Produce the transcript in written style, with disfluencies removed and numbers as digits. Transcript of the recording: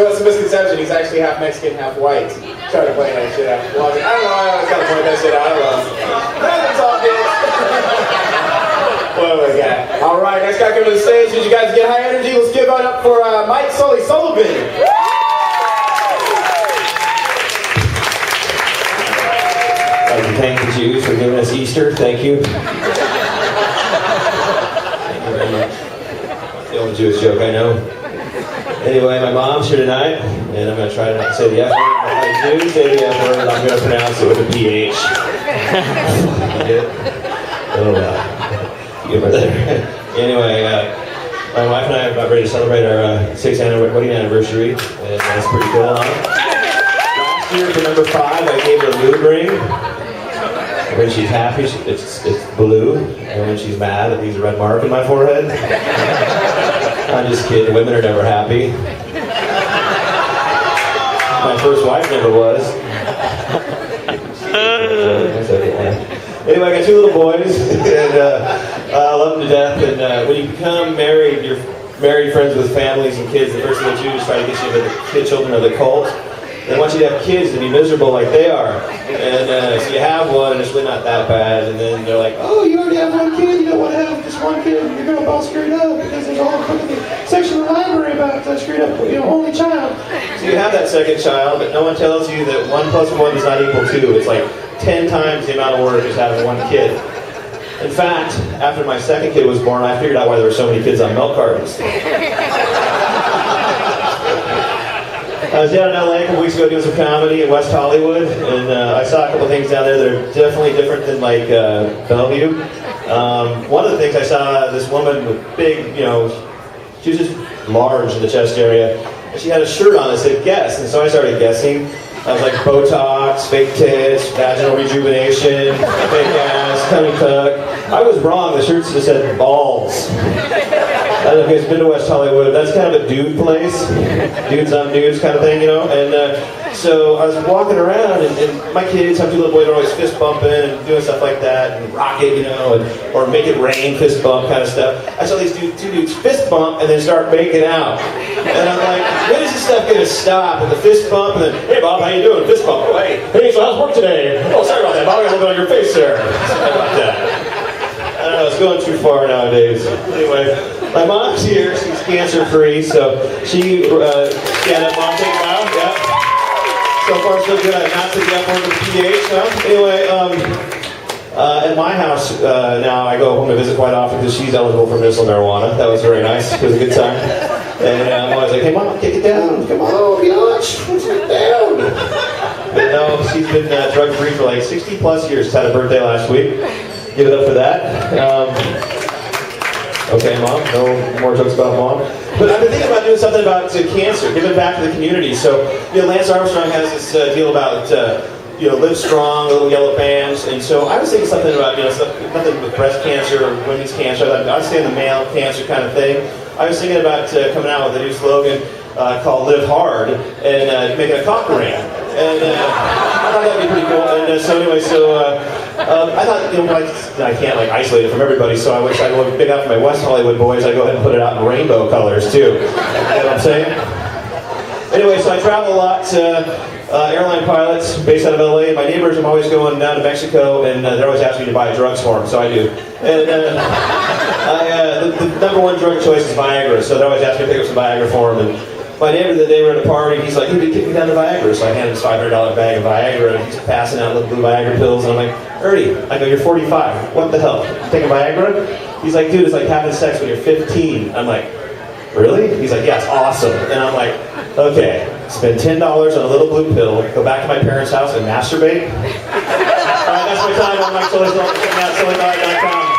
it's a misconception. He's actually half Mexican, half white. Try to play that shit out. Well, I don't know. I always gotta point that shit out. I don't know. That's all good. What do we got? All right, next guy coming to the stage. Did you guys get high energy? Let's give it up for Mike Sully Sullivan. I'd like to thank the Jews for giving us Easter. Thank you. Thank you very much. The only Jewish joke I know. Anyway, my mom's here tonight, and I'm going to try not to say the F word. If I do say the F word, I'm going to pronounce it with a PH. Oh, get right there. Anyway, my wife and I are about ready to celebrate our 6th wedding anniversary, and that's pretty cool, huh? Last year, for number 5, I gave her a mood ring. When she's happy, it's blue, and when she's mad, it leaves a red mark in my forehead. I'm just kidding, women are never happy. My first wife never was. Anyway, I got 2 little boys, and I love them to death, and when you become married, you're married friends with families and kids, the first thing they do is try to get you into the children of the cult. They want you to have kids to be miserable like they are. And so you have one, and it's really not that bad. And then they're like, oh, you already have 1 kid, you don't want to have just 1 kid, you're going to all screwed up because there's a whole section of the library about screwed up, only child. So you have that second child, but no one tells you that 1 plus 1 is not equal 2. It's like 10 times the amount of work as having 1 kid. In fact, after my second kid was born, I figured out why there were so many kids on milk cartons. I was down in LA a couple weeks ago doing some comedy in West Hollywood, and I saw a couple things down there that are definitely different than like Bellevue. One of the things I saw, this woman with big, she was just large in the chest area, and she had a shirt on that said guess, and so I started guessing. I was like Botox, fake tits, vaginal rejuvenation, fake ass, tummy tuck. I was wrong, the shirt just said balls. I don't know if you guys have been to West Hollywood. That's kind of a dude place. Dudes on dudes kind of thing, And so I was walking around, and my kids, have 2 little boys, are always fist bumping and doing stuff like that, and rocket, or make it rain, fist bump kind of stuff. I saw these 2 dudes fist bump and then start making out. And I'm like, when is this stuff going to stop? And the fist bump, and then, hey Bob, how you doing? Fist bump. Oh, hey, so how's work today? Oh, sorry about that, Bob. I got a little bit on your face there. Sorry about that. I don't know, it's going too far nowadays. Anyway, my mom's here. She's cancer-free, so she stand up, mom, take a bow. Yeah. So far, so good. I'm not to the F word with PH. No? Anyway, at my house now, I go home to visit quite often because she's eligible for medicinal marijuana. That was very nice. It was a good time. And I'm always like, hey, Mom, kick it down. Come on, biatch. Kick it down. But no, she's been drug-free for like 60-plus years. She's had a birthday last week. Give it up for that. Okay, Mom, no more jokes about Mom. But I've been thinking about doing something about cancer, giving back to the community. So, Lance Armstrong has this deal about, live strong, little yellow bands. And so I was thinking something about, nothing with breast cancer or women's cancer. I was saying the male cancer kind of thing. I was thinking about coming out with a new slogan called Live Hard and making a cock ring. And I thought that'd be pretty cool. And I thought, I can't isolate it from everybody, so I wish I would big up for my West Hollywood boys. I go ahead and put it out in rainbow colors too. You know what I'm saying? Anyway, so I travel a lot. Airline pilots based out of LA. And my neighbors, I'm always going down to Mexico, and they're always asking me to buy drugs for them, so I do. And the number 1 drug choice is Viagra, so they're always asking me to pick up some Viagra for them. And my neighbor the day we were at a party, he's like, hey, kick me down to Viagra. So I handed him this $500 bag of Viagra, and he's passing out little blue Viagra pills, and I'm like, Ernie, I go, you're 45. What the hell? You taking Viagra? He's like, dude, it's like having sex when you're 15. I'm like, really? He's like, yeah, it's awesome. And I'm like, okay, spend $10 on a little blue pill, go back to my parents' house and masturbate. All right, that's my time. I'm Mike Sully. Check me out, SullyGuy.com.